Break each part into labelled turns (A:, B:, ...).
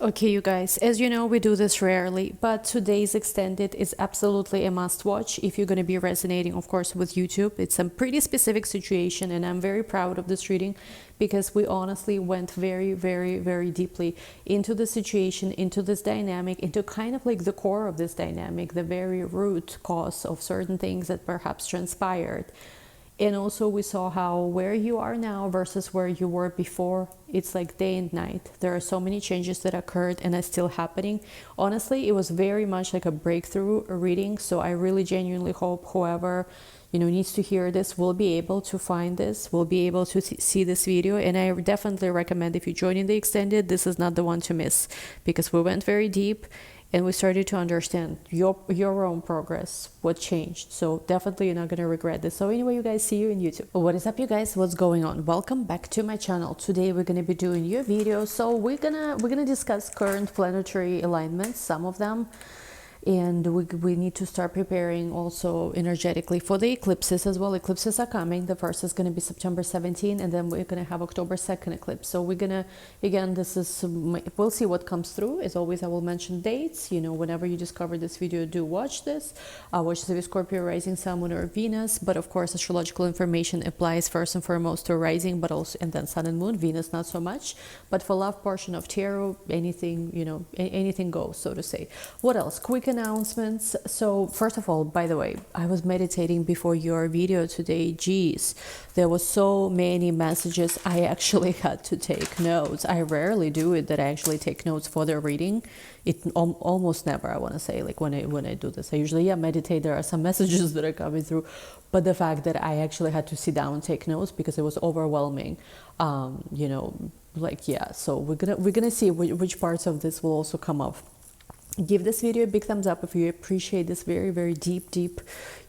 A: Okay, you guys, as you know, we do this rarely, but today's extended is absolutely a must watch if you're going to be resonating, of course, with YouTube. It's a pretty specific situation, and I'm very proud of this reading because we honestly went very, very, very deeply into the situation, into this dynamic, into kind of like the core of this dynamic, the very root cause of certain things that perhaps transpired. And also we saw how where you are now versus where you were before, it's like day and night. There are so many changes that occurred and are still happening. Honestly, it was very much like a breakthrough reading. So I really genuinely hope whoever needs to hear this will be able to find this, will be able to see this video. And I definitely recommend, if you're joining the extended, this is not the one to miss, because we went very deep and we started to understand your own progress, what changed. So definitely you're not going to regret this. So anyway, you guys, see you in YouTube. What is up, you guys? What's going on? Welcome back to my channel. Today we're going to be doing your video. So we're gonna discuss current planetary alignments, some of them, and we need to start preparing also energetically for the eclipses as well. Eclipses are coming. The first is going to be September 17, and then we're going to have October 2nd eclipse. So we're going to, again, we'll see what comes through. As always, I will mention dates. Whenever you discover this video, do watch this. Watch the Scorpio, rising, sun, moon, or Venus. But of course, astrological information applies first and foremost to rising, but also, and then sun and moon. Venus, not so much. But for love portion of tarot, anything, anything goes, so to say. What else? Quick announcements. So first of all, by the way, I was meditating before your video today. Geez, there was so many messages. I actually had to take notes. I rarely do it, that I actually take notes for the reading. It almost never, I want to say, like when I do this, I usually meditate. There are some messages that are coming through, but the fact that I actually had to sit down and take notes because it was overwhelming, so we're gonna see which parts of this will also come up. Give this video a big thumbs up if you appreciate this very, very deep,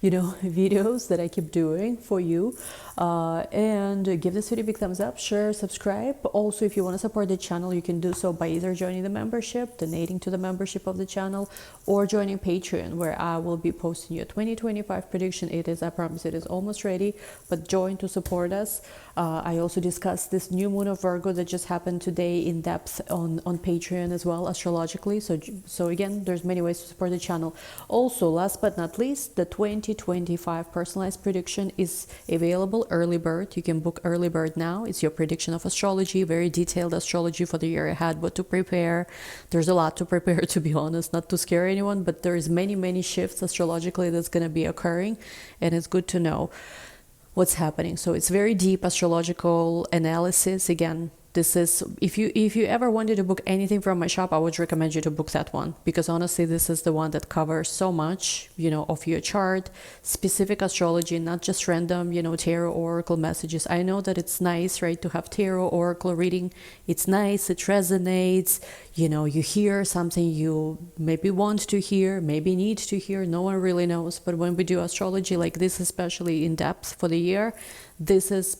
A: videos that I keep doing for you. And give this video a big thumbs up, share, subscribe. Also, if you want to support the channel, you can do so by either joining the membership, donating to the membership of the channel, or joining Patreon, where I will be posting your 2025 prediction. I promise it is almost ready, but join to support us. I also discussed this new moon of Virgo that just happened today in depth on Patreon as well, astrologically. So again, there's many ways to support the channel. Also, last but not least, the 2025 personalized prediction is available, early bird. You can book early bird now. It's your prediction of astrology, very detailed astrology for the year ahead, what to prepare. There's a lot to prepare, to be honest, not to scare anyone, but there's many shifts astrologically that's going to be occurring, and it's good to know what's happening. So it's very deep astrological analysis. Again, this is, if you ever wanted to book anything from my shop, I would recommend you to book that one, because honestly, this is the one that covers so much, of your chart, specific astrology, not just random, tarot oracle messages. I know that it's nice, right, to have tarot oracle reading. It's nice, it resonates, you hear something you maybe want to hear, maybe need to hear, no one really knows. But when we do astrology like this, especially in depth for the year, this is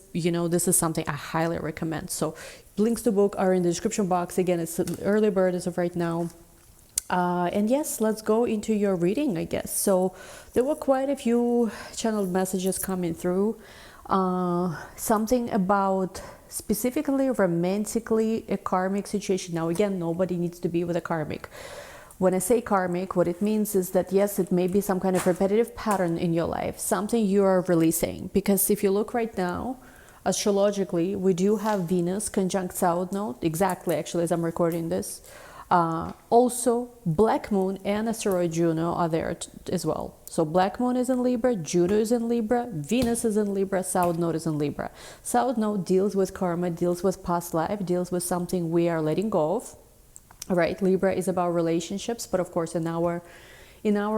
A: something I highly recommend. So links to book are in the description box. Again, it's an early bird as of right now. And yes, let's go into your reading, I guess. So there were quite a few channeled messages coming through. Something about specifically romantically a karmic situation. Now, again, nobody needs to be with a karmic. When I say karmic, what it means is that, yes, it may be some kind of repetitive pattern in your life, something you are releasing. Because if you look right now, astrologically, we do have Venus conjunct South Node, exactly, actually, as I'm recording this. Also, Black Moon and asteroid Juno are there as well. So Black Moon is in Libra, Juno is in Libra, Venus is in Libra, South Node is in Libra. South Node deals with karma, deals with past life, deals with something we are letting go of. Right, Libra is about relationships, but of course in our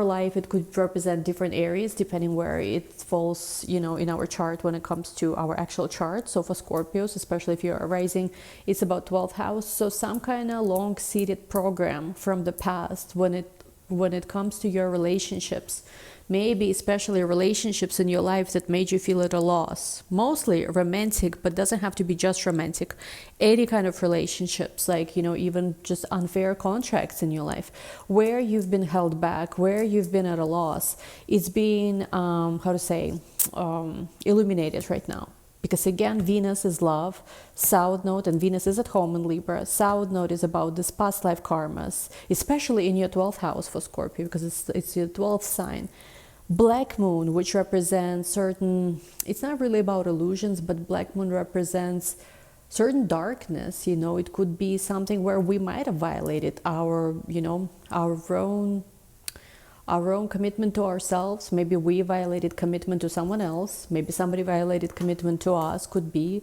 A: life it could represent different areas depending where it falls, in our chart when it comes to our actual chart. So for Scorpios, especially if you're a rising, it's about 12th house. So some kind of long-seated program from the past when it comes to your relationships. Maybe especially relationships in your life that made you feel at a loss. Mostly romantic, but doesn't have to be just romantic. Any kind of relationships, like, even just unfair contracts in your life, where you've been held back, where you've been at a loss. It's being, illuminated right now. Because again, Venus is love, South Node, and Venus is at home in Libra. South Node is about this past life karmas, especially in your 12th house for Scorpio, because it's your 12th sign. Black Moon, which represents certain, it's not really about illusions, but Black Moon represents certain darkness. You know, it could be something where we might have violated our, you know, our own commitment to ourselves. Maybe we violated commitment to someone else. Maybe somebody violated commitment to us, could be.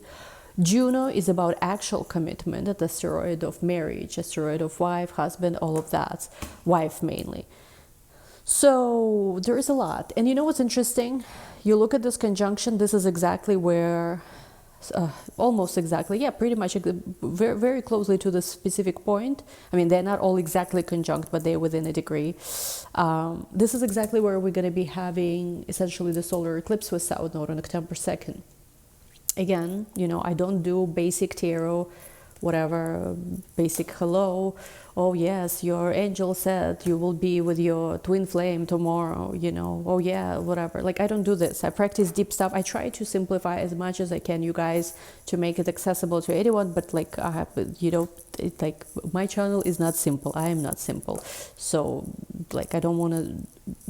A: Juno is about actual commitment, the asteroid of marriage, asteroid of wife, husband, all of that. Wife mainly. So there is a lot. And you know what's interesting? You look at this conjunction, this is exactly where, almost exactly, yeah, pretty much very, very closely to the specific point. I mean, they're not all exactly conjunct, but they're within a degree. This is exactly where we're going to be having essentially the solar eclipse with South Node on October 2nd. Again, you know, I don't do basic tarot, whatever, basic hello. Oh yes, your angel said you will be with your twin flame tomorrow, you know, oh yeah, whatever. Like, I don't do this. I practice deep stuff. I try to simplify as much as I can, you guys, to make it accessible to anyone, but like, I have, you know, like, my channel is not simple. I am not simple. So like, I don't want to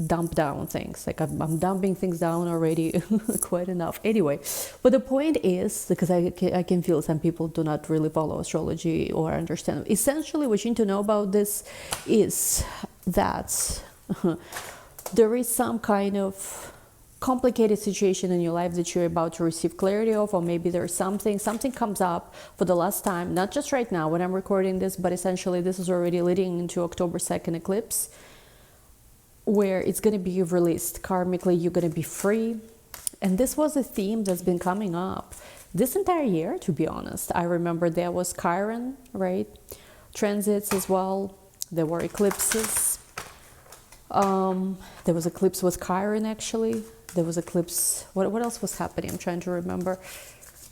A: dump down things. Like, I'm dumping things down already quite enough. Anyway, but the point is, because I can feel some people do not really follow astrology or understand. Essentially, what you need to know about this is that there is some kind of complicated situation in your life that you're about to receive clarity of, or maybe there's something comes up for the last time, not just right now when I'm recording this, but essentially this is already leading into October 2nd eclipse, where it's going to be released karmically. You're going to be free. And this was a theme that's been coming up this entire year, to be honest. I remember there was Chiron, right? Transits as well. There were eclipses. There was eclipse with Chiron, actually. There was eclipse. What else was happening? I'm trying to remember.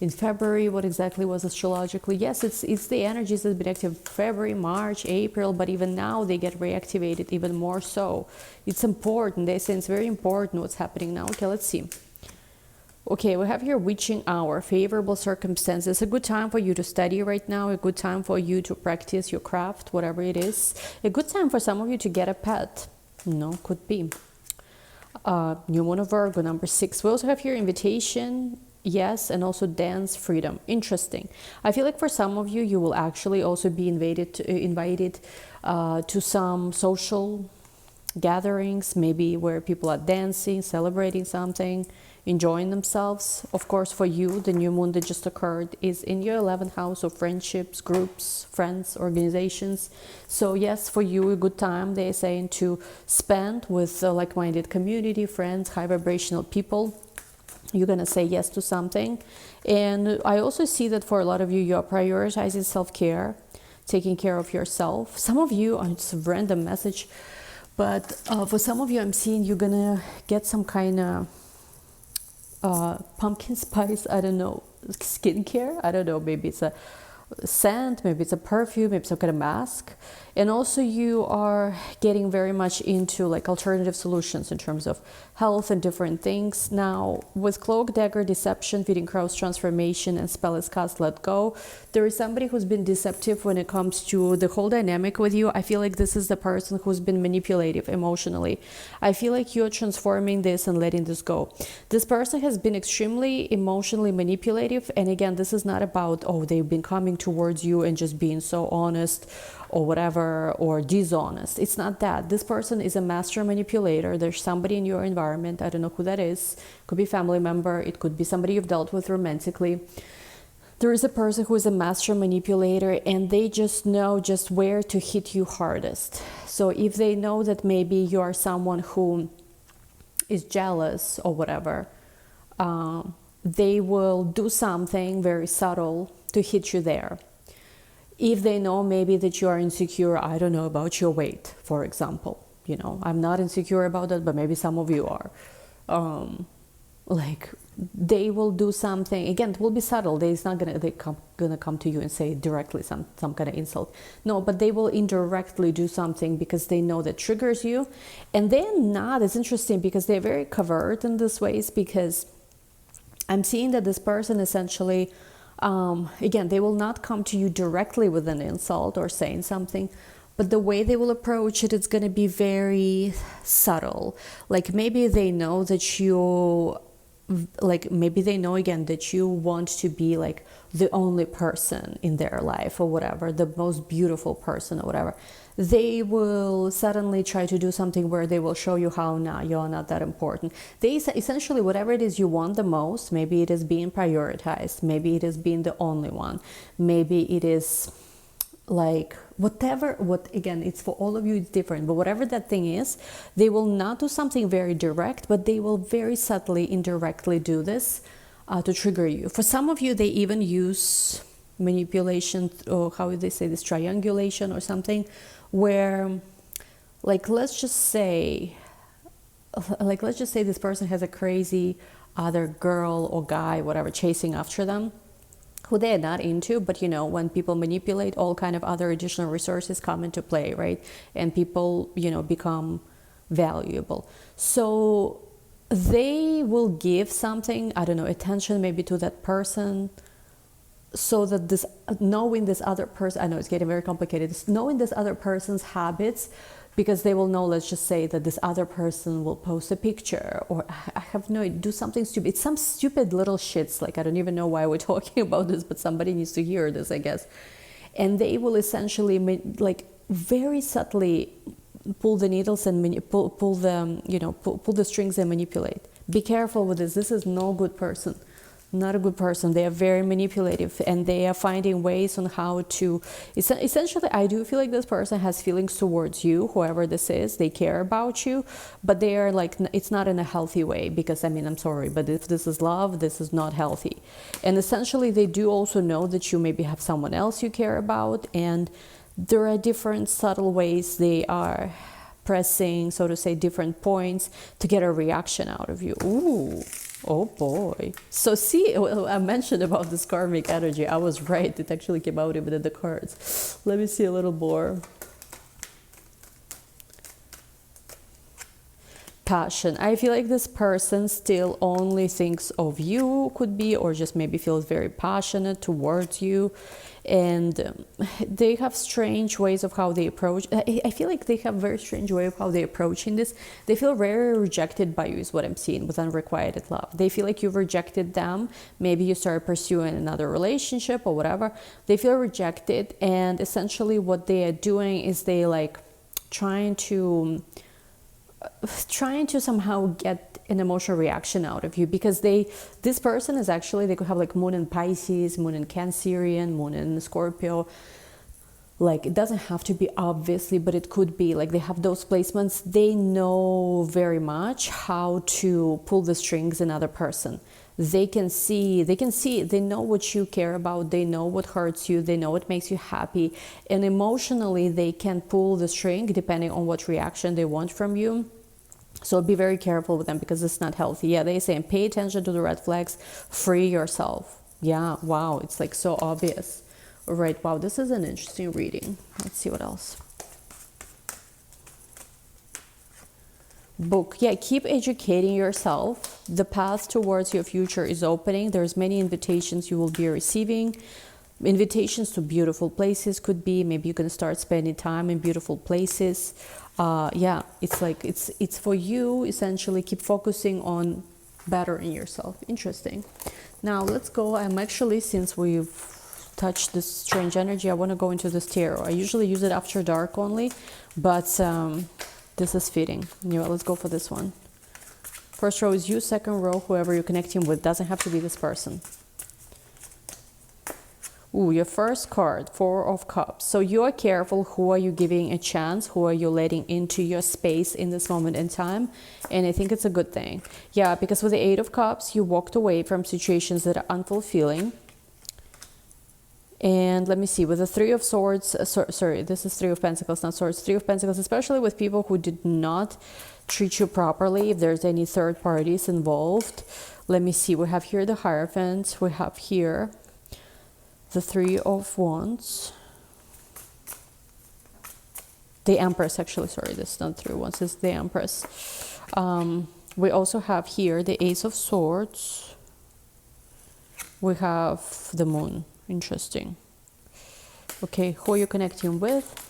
A: In February, what exactly was astrologically? Yes, it's the energies that have been active February, March, April, but even now they get reactivated even more so. It's important. They say it's very important what's happening now. Okay, let's see. Okay, we have here witching hour, favorable circumstances. A good time for you to study right now, a good time for you to practice your craft, whatever it is. A good time for some of you to get a pet. No, could be. New moon of Virgo, number 6. We also have here invitation, yes, and also dance freedom. Interesting. I feel like for some of you, you will actually also be invited to some social gatherings, maybe where people are dancing, celebrating something, enjoying themselves. Of course, for you, the new moon that just occurred is in your 11th house of friendships, groups, friends, organizations. So yes, for you, a good time, they're saying, to spend with a like-minded community, friends, high vibrational people. You're going to say yes to something. And I also see that for a lot of you, you're prioritizing self-care, taking care of yourself. Some of you, it's a random message, but for some of you, I'm seeing you're going to get some kind of pumpkin spice, I don't know, skincare, I don't know, maybe it's a scent, maybe it's a perfume, maybe some kind of mask. And also you are getting very much into like alternative solutions in terms of health and different things. Now with cloak, dagger, deception, feeding crows, transformation, and spell is cast, let go, there is somebody who's been deceptive when it comes to the whole dynamic with you. I feel like this is the person who's been manipulative emotionally. I feel like you're transforming this and letting this go. This person has been extremely emotionally manipulative, and again, this is not about, oh, they've been coming towards you and just being so honest or whatever, or dishonest. It's not that. This person is a master manipulator. There's somebody in your environment, I don't know who that is, could be a family member, it could be somebody you've dealt with romantically. There is a person who is a master manipulator, and they just know just where to hit you hardest. So if they know that maybe you are someone who is jealous or whatever, they will do something very subtle to hit you there. If they know maybe that you are insecure, I don't know, about your weight, for example. You know, I'm not insecure about that, but maybe some of you are. Like, they will do something, again, it will be subtle. They're not gonna come to you and say directly some kind of insult. No, but they will indirectly do something because they know that triggers you. And they're not, it's interesting because they're very covert in this ways, because I'm seeing that this person essentially, again, they will not come to you directly with an insult or saying something, but the way they will approach it, it's going to be very subtle. Like maybe they know that you, like maybe they know again that you want to be like the only person in their life or whatever, the most beautiful person or whatever. They will suddenly try to do something where they will show you how you're not that important. They essentially, whatever it is you want the most, maybe it is being prioritized, maybe it is being the only one, maybe it is like whatever, again, it's for all of you, it's different, but whatever that thing is, they will not do something very direct, but they will very subtly, indirectly do this to trigger you. For some of you, they even use manipulation, or how would they say this, triangulation or something, where like let's just say this person has a crazy other girl or guy, whatever, chasing after them, who they are not into, but you know, when people manipulate, all kind of other additional resources come into play, right? And people, you know, become valuable. So they will give something, I don't know, attention maybe to that person, so that this, knowing this other person, I know it's getting very complicated, knowing this other person's habits, because they will know, let's just say that this other person will post a picture, or I have no idea, do something stupid. It's some stupid little shits, like I don't even know why we're talking about this, but somebody needs to hear this, I guess. And they will essentially like very subtly pull the needles and pull the, you know, pull the strings and manipulate. Be careful with this. This is no good person. Not a good person. They are very manipulative, and they are finding ways on how to, essentially, I do feel like this person has feelings towards you, whoever this is. They care about you, but they are like, it's not in a healthy way, because I mean, I'm sorry, but if this is love, this is not healthy. And essentially, they do also know that you maybe have someone else you care about, and there are different subtle ways they are pressing, so to say, different points to get a reaction out of you. Ooh. Oh boy. So see, I mentioned about this karmic energy. I was right. It actually came out even in the cards. Let me see a little more. Passion. I feel like this person still only thinks of you, could be, or just maybe feels very passionate towards you. And they have strange ways of how they approach. I feel like they have a very strange way of how they're approaching this. They feel very rejected by you, is what I'm seeing with unrequited love. They feel like you've rejected them. Maybe you start pursuing another relationship or whatever. They feel rejected, and essentially what they are doing is they like trying to somehow get an emotional reaction out of you, because this person is actually, they could have like moon in Pisces, moon in Cancerian, moon in Scorpio. Like it doesn't have to be obviously, but it could be like they have those placements. They know very much how to pull the strings in another person. They know what you care about, they know what hurts you, they know what makes you happy, and emotionally they can pull the string depending on what reaction they want from you. So be very careful with them, because it's not healthy. Yeah, they say pay attention to the red flags, free yourself. Yeah, wow, it's like so obvious. All right, wow, this is an interesting reading. Let's see what else. Book. Yeah, keep educating yourself. The path towards your future is opening. There's many invitations you will be receiving. Invitations to beautiful places could be, maybe you can start spending time in beautiful places. Yeah, it's like it's for you. Essentially, keep focusing on bettering yourself. Interesting. Now let's go. I'm actually, since we've touched this strange energy, I want to go into this tarot. I usually use it after dark only, but this is fitting. You know, let's go for this one. First row is you, second row whoever you're connecting with. Doesn't have to be this person. Ooh, your first card, Four of Cups. So you are careful. Who are you giving a chance? Who are you letting into your space in this moment in time? And I think it's a good thing. Yeah, because with the Eight of Cups, you walked away from situations that are unfulfilling. And let me see, with the Three of Swords, sorry, this is Three of Pentacles, not Swords, Three of Pentacles, especially with people who did not treat you properly, if there's any third parties involved. Let me see, we have here the Hierophant, we have here the Three of Wands, the Empress, actually, sorry, this is not Three of Wands, this is the Empress. We also have here the Ace of Swords, We have the moon. Interesting. Okay, who are you connecting with?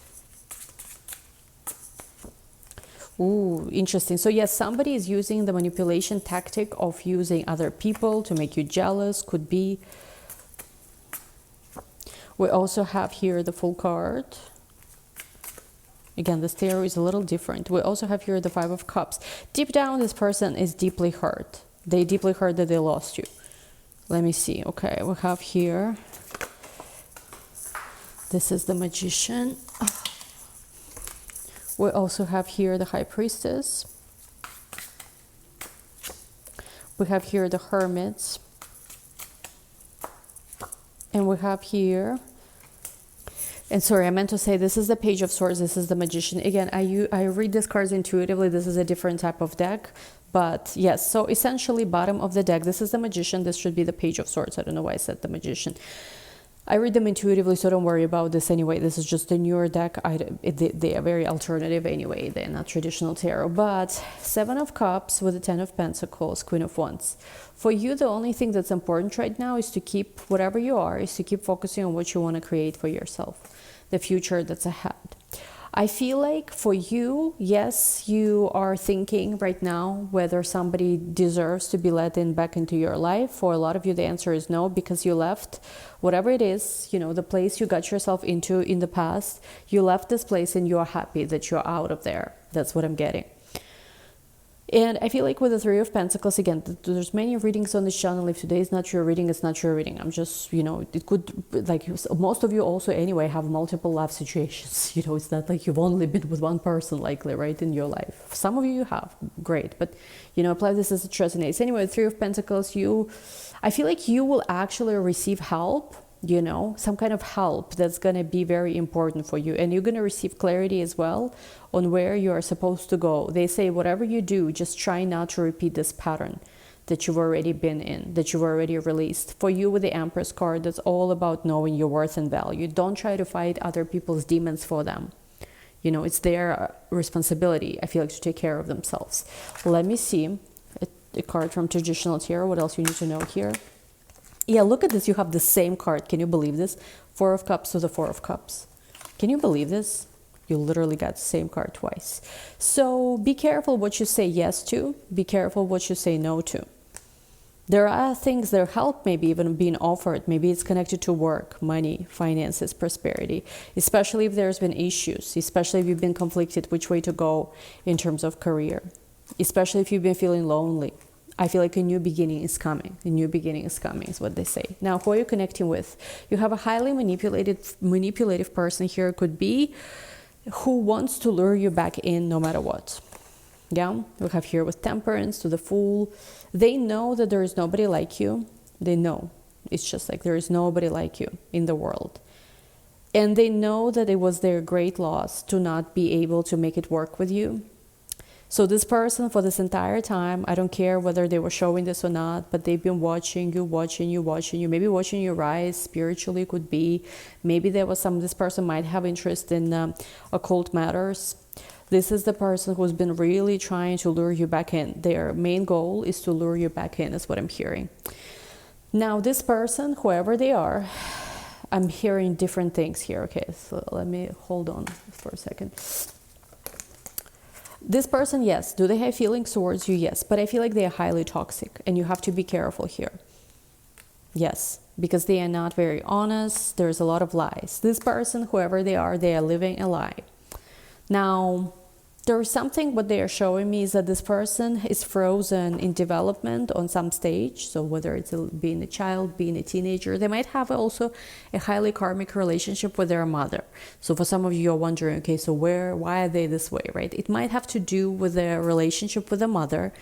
A: Ooh, interesting. So yes, somebody is using the manipulation tactic of using other people to make you jealous, could be. We also have here the Fool card. Again, this tarot is a little different. We also have here the Five of Cups. Deep down, this person is deeply hurt. They deeply hurt that they lost you. Let me see. Okay, we have here. This is the Magician. We also have here the High Priestess. We have here the Hermits. And we have here, and sorry, I meant to say this is the Page of Swords, this is the Magician. Again, I read these cards intuitively. This is a different type of deck. But yes, so essentially bottom of the deck, this is the Magician. This should be the Page of Swords. I don't know why I said the Magician. I read them intuitively, so don't worry about this anyway. This is just a newer deck. They are very alternative anyway. They're not traditional tarot. But Seven of Cups with the Ten of Pentacles, Queen of Wands. For you, the only thing that's important right now is to keep, whatever you are, is to keep focusing on what you want to create for yourself, the future that's ahead. I feel like for you, yes, you are thinking right now whether somebody deserves to be let in back into your life. For a lot of you, the answer is no, because you left whatever it is, you know, the place you got yourself into in the past. You left this place and you're happy that you're out of there. That's what I'm getting. And I feel like with the Three of Pentacles, again, there's many readings on this channel. If today is not your reading, it's not your reading. I'm just, you know, it could, like, most of you also anyway have multiple love situations. You know, it's not like you've only been with one person likely, right, in your life. Some of you have, great. But, you know, apply this as it resonates. Anyway, Three of Pentacles, I feel like you will actually receive help, you know, some kind of help that's going to be very important for you. And you're going to receive clarity as well on where you are supposed to go. They say whatever you do, just try not to repeat this pattern that you've already been in, that you've already released. For you with the Empress card, that's all about knowing your worth and value. Don't try to fight other people's demons for them. You know, it's their responsibility, I feel like, to take care of themselves. Let me see a card from traditional tarot. What else you need to know here? Yeah, look at this. You have the same card. Can you believe this? Four of Cups to the Four of Cups. Can you believe this? You literally got the same card twice. So be careful what you say yes to. Be careful what you say no to. There are things, there help maybe even being offered. Maybe it's connected to work, money, finances, prosperity. Especially if there's been issues. Especially if you've been conflicted which way to go in terms of career. Especially if you've been feeling lonely. I feel like a new beginning is coming. A new beginning is coming is what they say. Now, who are you connecting with? You have a highly manipulative person here. Could be who wants to lure you back in no matter what. Yeah, we have here with Temperance to the Fool. They know that there is nobody like you. They know. It's just like there is nobody like you in the world. And they know that it was their great loss to not be able to make it work with you. So this person for this entire time, I don't care whether they were showing this or not, but they've been watching you, maybe watching you rise spiritually, could be. Maybe there was this person might have interest in occult matters. This is the person who's been really trying to lure you back in. Their main goal is to lure you back in, is what I'm hearing. Now this person, whoever they are, I'm hearing different things here. Okay, so let me hold on for a second. This person, yes. Do they have feelings towards you? Yes. But I feel like they are highly toxic and you have to be careful here. Yes. Because they are not very honest. There's a lot of lies. This person, whoever they are living a lie. Now, there's something, what they are showing me is that this person is frozen in development on some stage. So whether it's being a child, being a teenager, they might have also a highly karmic relationship with their mother. So for some of you, you're wondering, okay, so why are they this way, right? It might have to do with their relationship with the mother.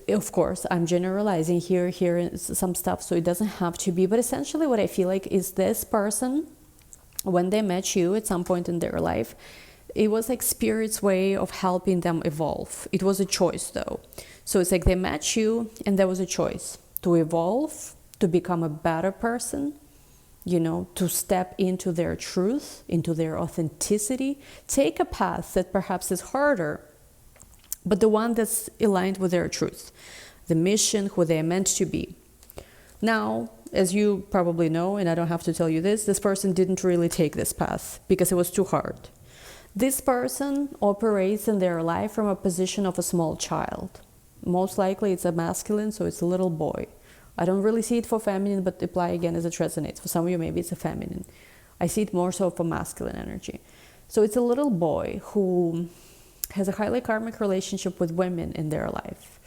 A: Of course, I'm generalizing here some stuff, so it doesn't have to be. But essentially what I feel like is this person, when they met you at some point in their life, it was like Spirit's way of helping them evolve. It was a choice though. So it's like they met you and there was a choice to evolve, to become a better person, you know, to step into their truth, into their authenticity, take a path that perhaps is harder, but the one that's aligned with their truth, the mission, who they're meant to be. Now, as you probably know, and I don't have to tell you this person didn't really take this path because it was too hard. This person operates in their life from a position of a small child. Most likely it's a masculine, so it's a little boy. I don't really see it for feminine, but apply again as it resonates. For some of you, maybe it's a feminine. I see it more so for masculine energy. So it's a little boy who has a highly karmic relationship with women in their life.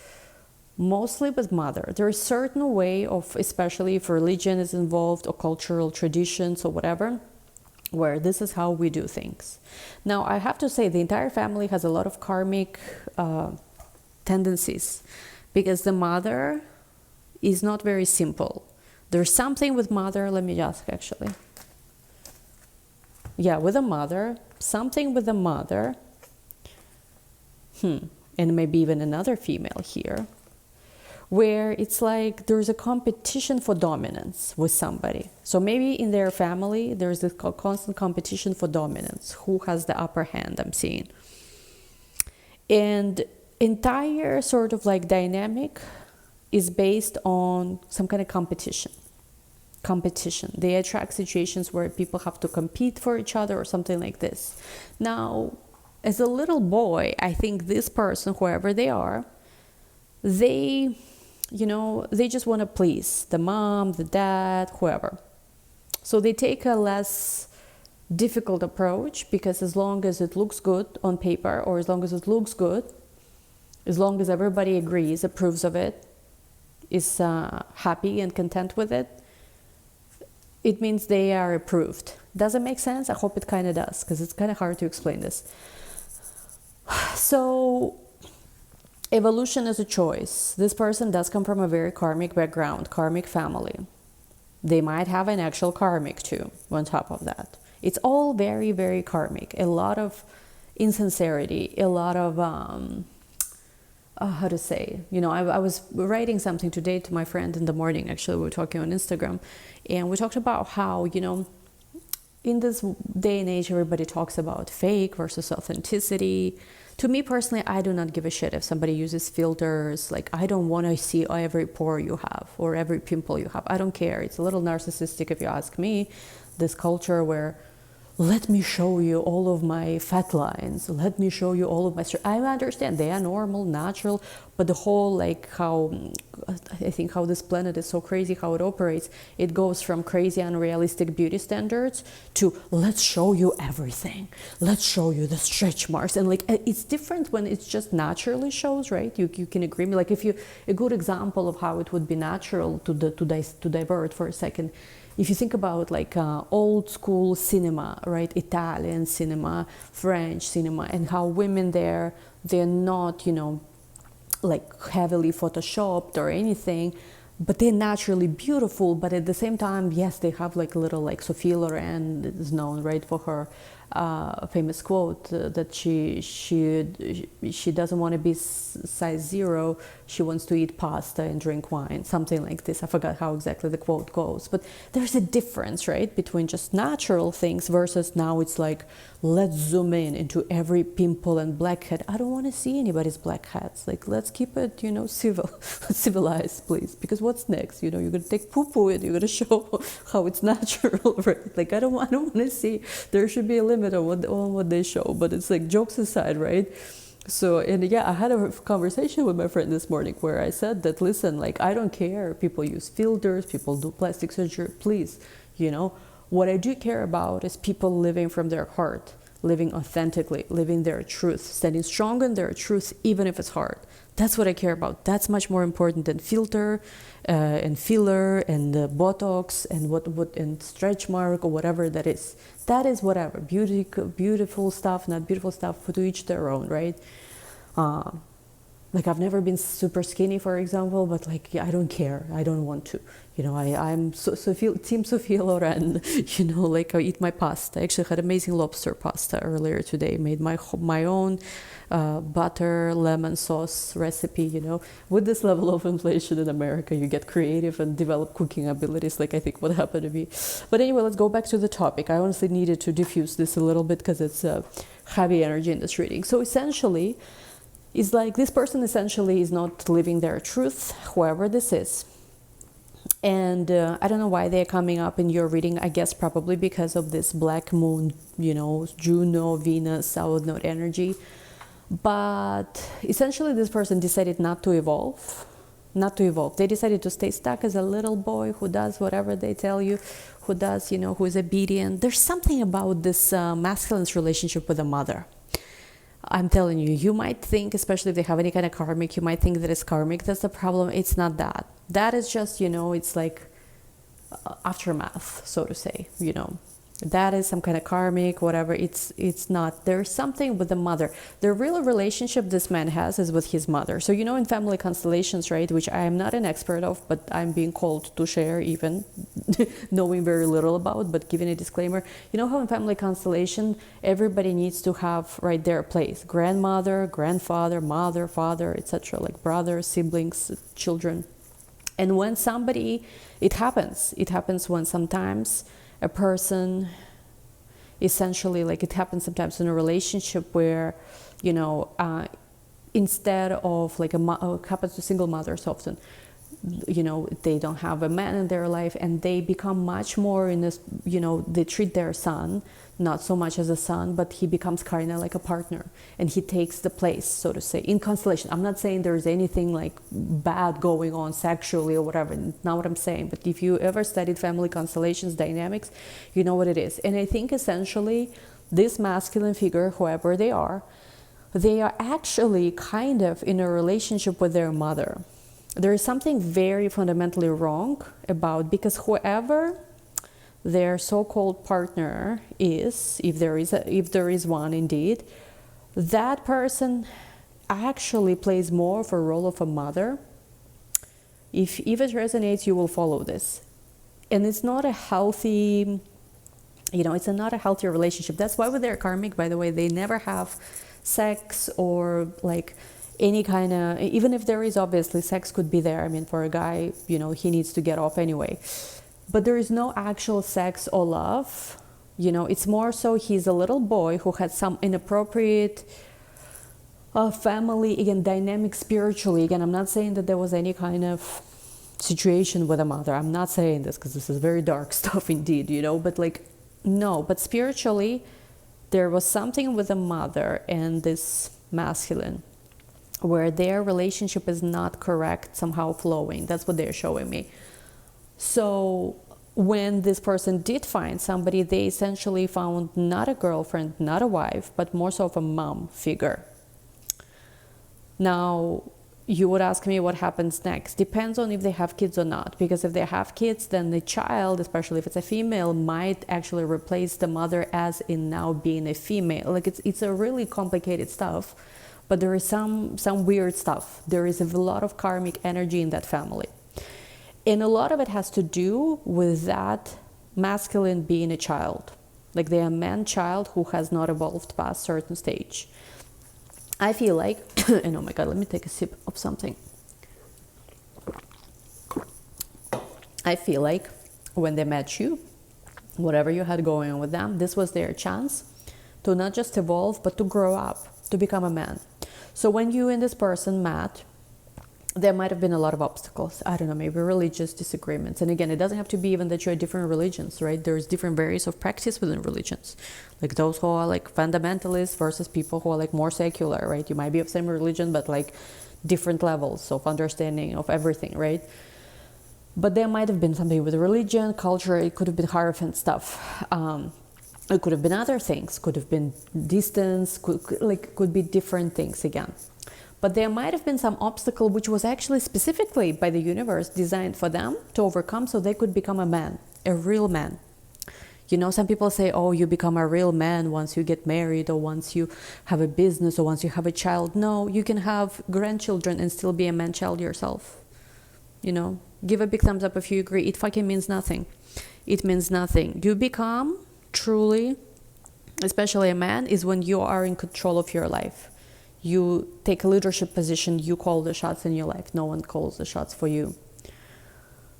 A: Mostly with mother. There is a certain way of, especially if religion is involved or cultural traditions or whatever, where this is how we do things. Now, I have to say the entire family has a lot of karmic tendencies because the mother is not very simple. There's something with mother, let me ask actually. Yeah, with a mother, something with a mother, and maybe even another female here, where it's like there's a competition for dominance with somebody. So maybe in their family, there's a constant competition for dominance. Who has the upper hand, I'm seeing. And entire sort of like dynamic is based on some kind of competition. They attract situations where people have to compete for each other or something like this. Now, as a little boy, I think this person, whoever they are, they just want to please the mom, the dad, whoever. So they take a less difficult approach because as long as it looks good on paper, or as long as it looks good, as long as everybody agrees, approves of it, is happy and content with it, it means they are approved. Does it make sense? I hope it kind of does, because it's kind of hard to explain this. So evolution is a choice. This person does come from a very karmic background, karmic family. They might have an actual karmic too, on top of that. It's all very, very karmic. A lot of insincerity, a lot of, how to say, I was writing something today to my friend in the morning, actually, we were talking on Instagram, and we talked about how, in this day and age, everybody talks about fake versus authenticity. To me personally, I do not give a shit if somebody uses filters. Like, I don't want to see every pore you have or every pimple you have. I don't care. It's a little narcissistic if you ask me. This culture where, let me show you all of my fat lines. Let me show you all of my... I understand they are normal, natural, but the whole, like, how this planet is so crazy, how it operates, it goes from crazy, unrealistic beauty standards to let's show you everything. Let's show you the stretch marks. And, like, it's different when it's just naturally shows, right? You can agree. Like, if you... A good example of how it would be natural to divert for a second, if you think about like old school cinema, right? Italian cinema, French cinema, and how women there, they're not, like heavily photoshopped or anything, but they're naturally beautiful. But at the same time, yes, they have like little, like Sophie Loren is known, right, for her famous quote that she doesn't want to be size 0. She wants to eat pasta and drink wine, something like this. I forgot how exactly the quote goes, but there's a difference, right, between just natural things versus now it's like, let's zoom in into every pimple and blackhead. I don't want to see anybody's blackheads. Like, let's keep it, civilized, please, because what's next? You're going to take poo-poo and you're going to show how it's natural, right? Like, I don't want to see. There should be a limit on what they show, but it's like, jokes aside, right? So, and yeah, I had a conversation with my friend this morning where I said that, listen, like, I don't care. People use filters, people do plastic surgery, please, What I do care about is people living from their heart, living authentically, living their truth, standing strong in their truth, even if it's hard. That's what I care about. That's much more important than filter and filler and Botox and what and stretch mark or whatever that is. That is whatever. Beautiful stuff, not beautiful stuff, to each their own, right? Like, I've never been super skinny, for example, but like, I don't care. I don't want to. I'm Team Sophia Loren. Like, I eat my pasta. I actually had amazing lobster pasta earlier today. Made my own butter lemon sauce recipe. With this level of inflation in America, you get creative and develop cooking abilities. Like, I think what happened to me. But anyway, let's go back to the topic. I honestly needed to diffuse this a little bit because it's heavy energy in this reading. So essentially, it's like this person essentially is not living their truth, whoever this is. And I don't know why they're coming up in your reading. I guess probably because of this black moon, Juno, Venus, South Node energy. But essentially this person decided not to evolve. They decided to stay stuck as a little boy who does whatever they tell you, who does, who is obedient. There's something about this masculine's relationship with the mother. I'm telling you, you might think, especially if they have any kind of karmic, you might think that it's karmic. That's the problem. It's not that. That is just, it's like aftermath, so to say, That is some kind of karmic, whatever. It's not. There's something with the mother. The real relationship this man has is with his mother. So, in family constellations, right, which I am not an expert of, but I'm being called to share even, knowing very little about, but giving a disclaimer. You know how in family constellation, everybody needs to have, right, their place. Grandmother, grandfather, mother, father, etc., like brothers, siblings, children. And when somebody, it happens when sometimes a person essentially, like it happens sometimes in a relationship where, instead of like it happens to single mothers often, they don't have a man in their life and they become much more in this, they treat their son not so much as a son, but he becomes kind of like a partner and he takes the place, so to say, in constellation. I'm not saying there's anything like bad going on sexually or whatever, not what I'm saying, but if you ever studied family constellations dynamics, you know what it is. And I think essentially this masculine figure, whoever they are actually kind of in a relationship with their mother. There is something very fundamentally wrong about, because whoever their so-called partner is, if there is one indeed, that person actually plays more of a role of a mother. If it resonates, you will follow this. And it's not a healthy, it's not a healthy relationship. That's why with their karmic, by the way, they never have sex or like any kind of, even if there is, obviously sex could be there. I mean, for a guy, he needs to get off anyway. But there is no actual sex or love. It's more so he's a little boy who had some inappropriate family, again, dynamic spiritually. Again, I'm not saying that there was any kind of situation with a mother. I'm not saying this because this is very dark stuff indeed, but like, no, but spiritually, there was something with a mother and this masculine where their relationship is not correct, somehow flowing. That's what they're showing me. So when this person did find somebody, they essentially found not a girlfriend, not a wife, but more so of a mom figure. Now, you would ask me what happens next. Depends on if they have kids or not. Because if they have kids, then the child, especially if it's a female, might actually replace the mother as in now being a female. Like it's a really complicated stuff, but there is some weird stuff. There is a lot of karmic energy in that family. And a lot of it has to do with that masculine being a child. Like they are a man-child who has not evolved past a certain stage. I feel like, and oh my God, let me take a sip of something. I feel like when they met you, whatever you had going on with them, this was their chance to not just evolve, but to grow up, to become a man. So when you and this person met, there might have been a lot of obstacles. I don't know, maybe religious disagreements. And again, it doesn't have to be even that you're different religions, right? There's different various of practice within religions. Like those who are like fundamentalists versus people who are like more secular, right? You might be of same religion, but like different levels of understanding of everything, right? But there might have been something with religion, culture. It could have been Hierophant stuff. It could have been other things. Could have been distance. Could be different things again. But there might have been some obstacle which was actually specifically by the universe designed for them to overcome so they could become a man, a real man. You know, some people say, oh, you become a real man once you get married or once you have a business or once you have a child. No, you can have grandchildren and still be a man-child yourself. You know, give a big thumbs up if you agree. It fucking means nothing. It means nothing. You become truly, especially a man, is when you are in control of your life. You take a leadership position, you call the shots in your life. No one calls the shots for you.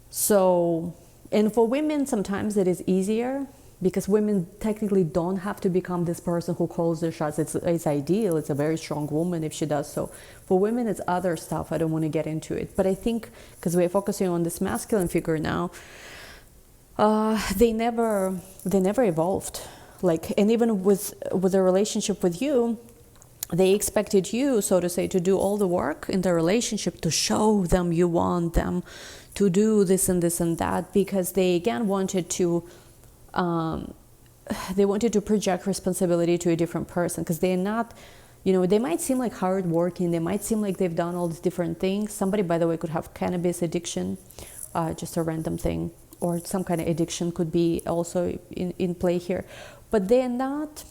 A: So, and for women, sometimes it is easier because women technically don't have to become this person who calls the shots. It's ideal. It's a very strong woman if she does so. For women, it's other stuff. I don't want to get into it. But I think because we're focusing on this masculine figure now, they never evolved. Like, and even with a relationship with you, they expected you, so to say, to do all the work in the relationship, to show them you want them to do this and this and that, because they again wanted to project responsibility to a different person, because they're not, you know, they might seem like hardworking, they might seem like they've done all these different things. Somebody, by the way, could have cannabis addiction, just a random thing, or some kind of addiction could be also in play here. But they're not,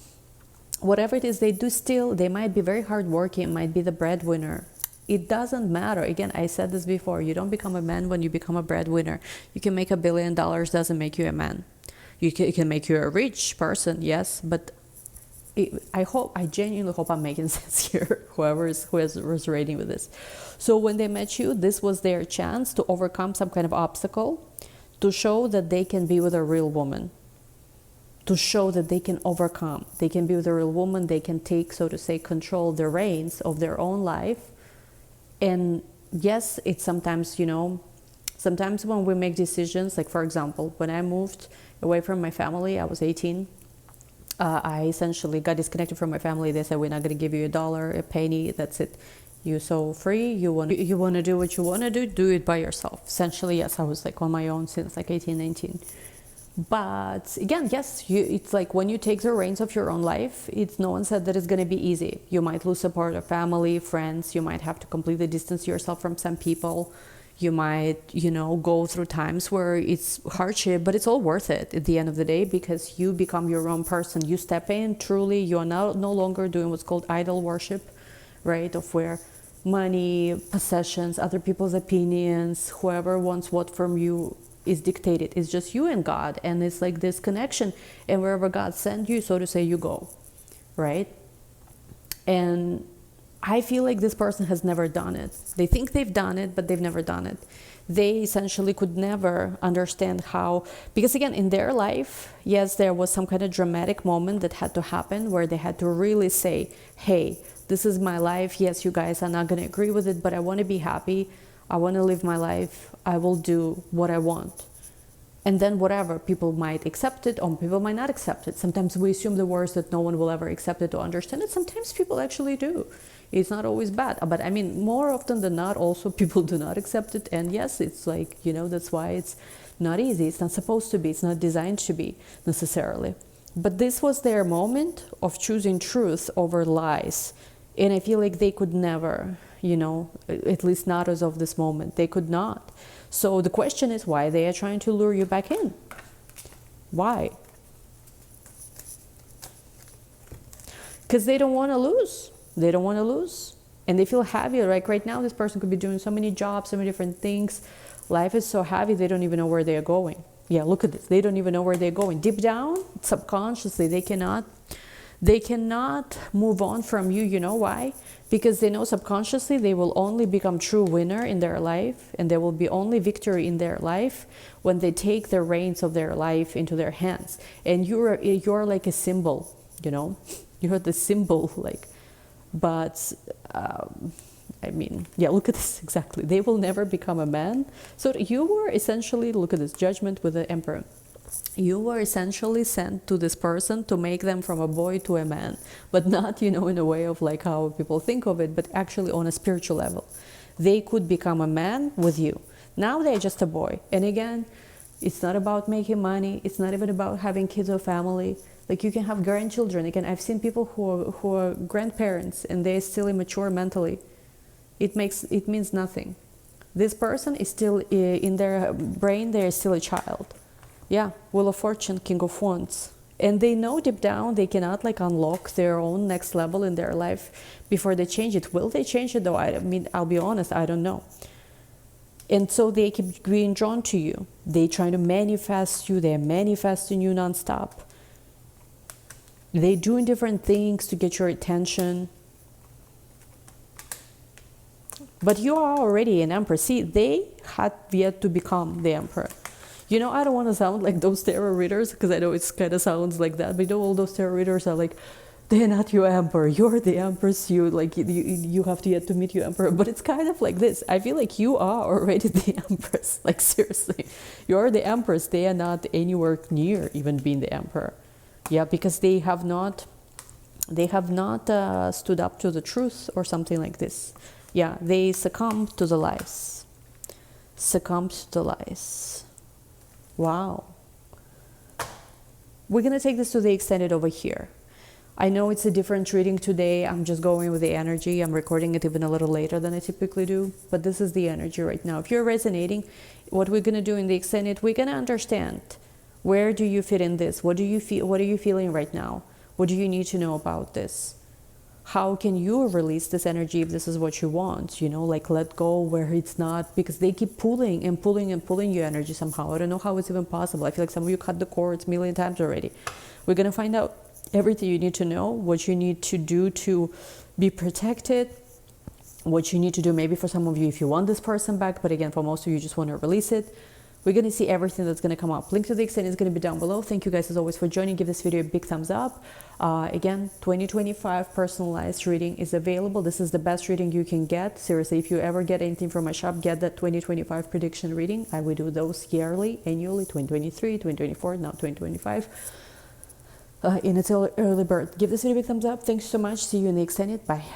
A: whatever it is they do, still, they might be very hardworking, might be the breadwinner. It doesn't matter. Again, I said this before, you don't become a man when you become a breadwinner. You can make $1 billion, doesn't make you a man. It can make you a rich person, yes, but I genuinely hope I'm making sense here, who is resonating with this. So when they met you, this was their chance to overcome some kind of obstacle, to show that they can be with a real woman, to show that they can overcome. They can be with a real woman, they can take, so to say, control the reins of their own life. And yes, it's sometimes, you know, sometimes when we make decisions, like for example, when I moved away from my family, I was 18. I essentially got disconnected from my family. They said, we're not going to give you $1, a penny, that's it. You're so free, you want to do what you want to do it by yourself. Essentially, yes, I was like on my own since like 18, 19. But again, yes, it's like when you take the reins of your own life, no one said that it's going to be easy. You might lose support of family, friends. You might have to completely distance yourself from some people. You might, you know, go through times where it's hardship, but it's all worth it at the end of the day, because you become your own person. You step in truly. You are no longer doing what's called idol worship, right? Of where money, possessions, other people's opinions, whoever wants what from you is dictated. It's just you and God, and it's like this connection, and wherever God sends you, so to say, you go, right? And I feel like this person has never done it. They think they've done it, but they've never done it. They essentially could never understand how, because again, in their life, yes, there was some kind of dramatic moment that had to happen where they had to really say, hey, this is my life. Yes, you guys are not going to agree with it, but I want to be happy. I want to live my life. I will do what I want. And then whatever, people might accept it or people might not accept it. Sometimes we assume the worst, that no one will ever accept it or understand it. Sometimes people actually do. It's not always bad. But I mean, more often than not, also people do not accept it. And yes, it's like, you know, that's why it's not easy. It's not supposed to be. It's not designed to be necessarily. But this was their moment of choosing truth over lies. And I feel like they could never, you know, at least not as of this moment, they could not. So the question is why they are trying to lure you back in. Why? Because they don't want to lose. They don't want to lose. And they feel heavy. Like right now, this person could be doing so many jobs, so many different things. Life is so heavy, they don't even know where they are going. Yeah, look at this. They don't even know where they're going. Deep down, subconsciously, they cannot move on from you. You know why? Because they know subconsciously they will only become true winner in their life, and there will be only victory in their life when they take the reins of their life into their hands. And you're like a symbol, you know, you're the symbol, like, but I mean, yeah, look at this exactly. They will never become a man. So you were essentially, look at this, judgment with the emperor. You were essentially sent to this person to make them from a boy to a man, but not, you know, in a way of like how people think of it, but actually on a spiritual level. They could become a man with you. Now they're just a boy. And again, it's not about making money. It's not even about having kids or family. Like you can have grandchildren. Again, I've seen people who are grandparents and they're still immature mentally. It means nothing. This person is still in their brain. They're still a child. Yeah, Wheel of Fortune, King of Wands. And they know deep down they cannot like unlock their own next level in their life before they change it. Will they change it though? I mean, I'll be honest, I don't know. And so they keep being drawn to you. They try to manifest you. They're manifesting you nonstop. They're doing different things to get your attention. But you are already an emperor. See, they had yet to become the emperor. You know, I don't want to sound like those tarot readers, because I know it's kind of sounds like that, but you know, all those tarot readers are like, they're not your emperor, you're the empress, you like you have to yet to meet your emperor. But it's kind of like this. I feel like you are already the empress. Like, seriously, you're the empress. They are not anywhere near even being the emperor. Yeah, because they have not stood up to the truth or something like this. Yeah, they succumbed to the lies. Succumbed to the lies. Wow. We're going to take this to the extended over here. I know it's a different reading today. I'm just going with the energy. I'm recording it even a little later than I typically do. But this is the energy right now. If you're resonating, what we're going to do in the extended, we're going to understand, where do you fit in this? What do you feel? What are you feeling right now? What do you need to know about this? How can you release this energy if this is what you want? You know, like, let go where it's not, because they keep pulling and pulling and pulling your energy somehow. I don't know how it's even possible. I feel like some of you cut the cords a million times already. We're going to find out everything you need to know, what you need to do to be protected, what you need to do maybe for some of you if you want this person back, but again, for most of you, you just want to release it. We're going to see everything that's going to come up. Link to the extended is going to be down below. Thank you guys as always for joining. Give this video a big thumbs up. Again, 2025 personalized reading is available. This is the best reading you can get. Seriously, if you ever get anything from my shop, get that 2025 prediction reading. I will do those yearly, annually, 2023, 2024, now 2025. In its early bird. Give this video a big thumbs up. Thanks so much. See you in the extended. Bye.